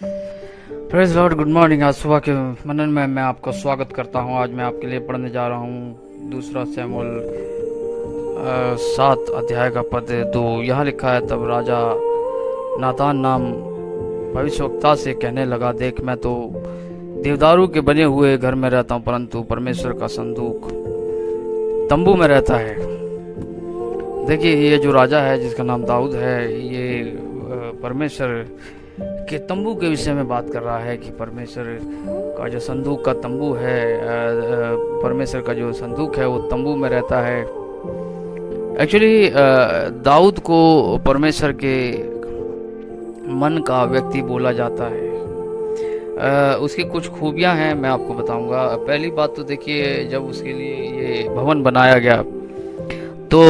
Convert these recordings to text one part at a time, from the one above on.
Praise Lord, good morning. आज सुबह के मनन में मैं आपका स्वागत करता हूं। आज मैं आपके लिए पढ़ने जा रहा हूं दूसरा शमूएल 7 अध्याय का पद 2। यहाँ लिखा है, तब राजा नातान नाम भविष्यवक्ता से कहने लगा, देख मैं तो देवदारू के बने हुए घर में रहता हूँ, परंतु परमेश्वर का संदूक तंबू में रहता है। देखिए, ये जो राजा है जिसका नाम दाऊद है, ये परमेश्वर के तंबू के विषय में बात कर रहा है कि परमेश्वर का जो संदूक का तंबू है, परमेश्वर का जो संदूक है वो तंबू में रहता है। एक्चुअली दाऊद को परमेश्वर के मन का व्यक्ति बोला जाता है। उसकी कुछ खूबियां हैं, मैं आपको बताऊंगा। पहली बात तो देखिए, जब उसके लिए ये भवन बनाया गया तो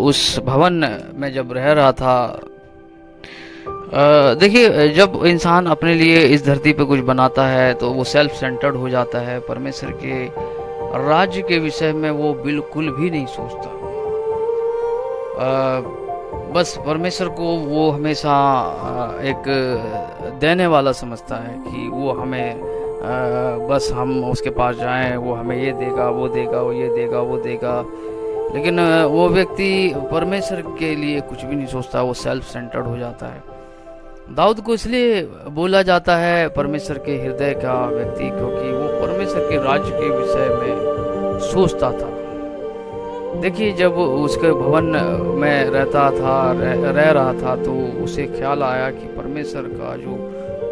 उस भवन में जब रह रहा था, देखिए, जब इंसान अपने लिए इस धरती पे कुछ बनाता है तो वो सेल्फ सेंटर्ड हो जाता है। परमेश्वर के राज्य के विषय में वो बिल्कुल भी नहीं सोचता। बस परमेश्वर को वो हमेशा एक देने वाला समझता है कि वो हमें बस हम उसके पास जाएं, वो हमें ये देगा, वो देगा, वो ये देगा, वो देगा। लेकिन वो व्यक्ति परमेश्वर के लिए कुछ भी नहीं सोचता, वो सेल्फ सेंटर्ड हो जाता है। दाऊद को इसलिए बोला जाता है परमेश्वर के हृदय का व्यक्ति, क्योंकि वो परमेश्वर के राज्य के विषय में सोचता था। देखिए, जब उसके भवन में रहता था, रह रहा था, तो उसे ख्याल आया कि परमेश्वर का जो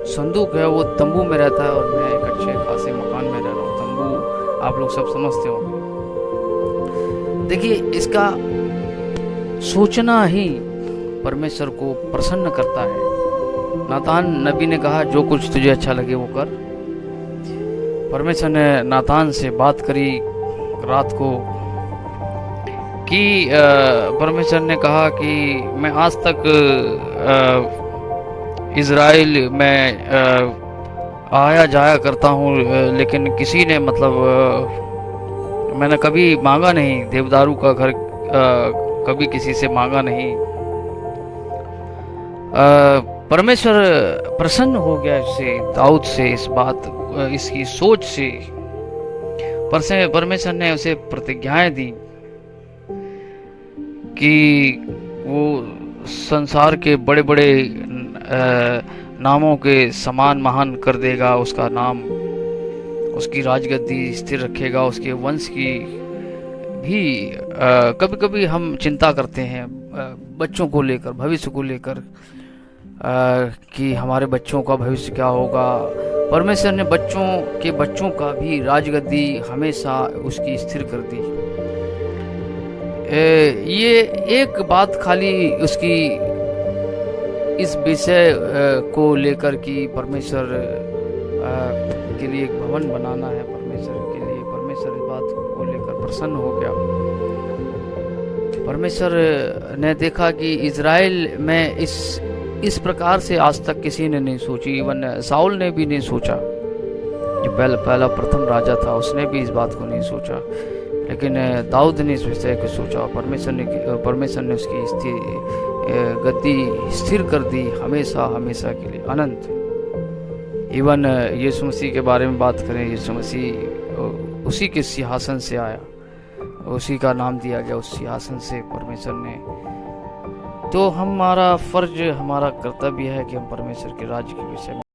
संदूक है वो तंबू में रहता है और मैं एक अच्छे खासे मकान में रह रहा हूँ। तंबू आप लोग सब समझते होंगे। देखिए, इसका सोचना ही परमेश्वर को प्रसन्न करता है। नातान नबी ने कहा, जो कुछ तुझे अच्छा लगे वो कर। परमेश्वर ने नातान से बात करी रात को कि परमेश्वर ने कहा कि मैं आज तक इज़राइल में आया जाया करता हूँ, लेकिन किसी ने मैंने कभी मांगा नहीं, देवदारू का घर कभी किसी से मांगा नहीं। परमेश्वर प्रसन्न हो गया इससे, दाऊद से, इस बात, इसकी सोच से। परमेश्वर ने उसे प्रतिज्ञाएं दी कि वो संसार के बड़े बड़े नामों के समान महान कर देगा, उसका नाम, उसकी राजगद्दी स्थिर रखेगा, उसके वंश की भी। कभी कभी हम चिंता करते हैं बच्चों को लेकर, भविष्य को लेकर, कि हमारे बच्चों का भविष्य क्या होगा। परमेश्वर ने बच्चों का भी राजगद्दी हमेशा उसकी स्थिर कर दी। ये एक बात खाली उसकी इस विषय को लेकर कि परमेश्वर के लिए एक भवन बनाना है, परमेश्वर के लिए, परमेश्वर इस बात को लेकर प्रसन्न हो गया। परमेश्वर ने देखा कि इज़राइल में इस प्रकार से आज तक किसी ने नहीं सोची। इवन साउल ने भी नहीं सोचा, जो पहला प्रथम राजा था, उसने भी इस बात को नहीं सोचा। लेकिन दाऊद ने इस विषय को सोचा। परमेश्वर ने उसकी गद्दी स्थिर कर दी हमेशा हमेशा के लिए, अनंत। इवन यीशु मसीह के बारे में बात करें, यीशु मसीह उसी के सिंहासन से आया, उसी का नाम दिया गया उस सिंहासन से परमेश्वर ने। तो हमारा फर्ज, हमारा कर्तव्य है कि हम परमेश्वर के राज्य के विषय में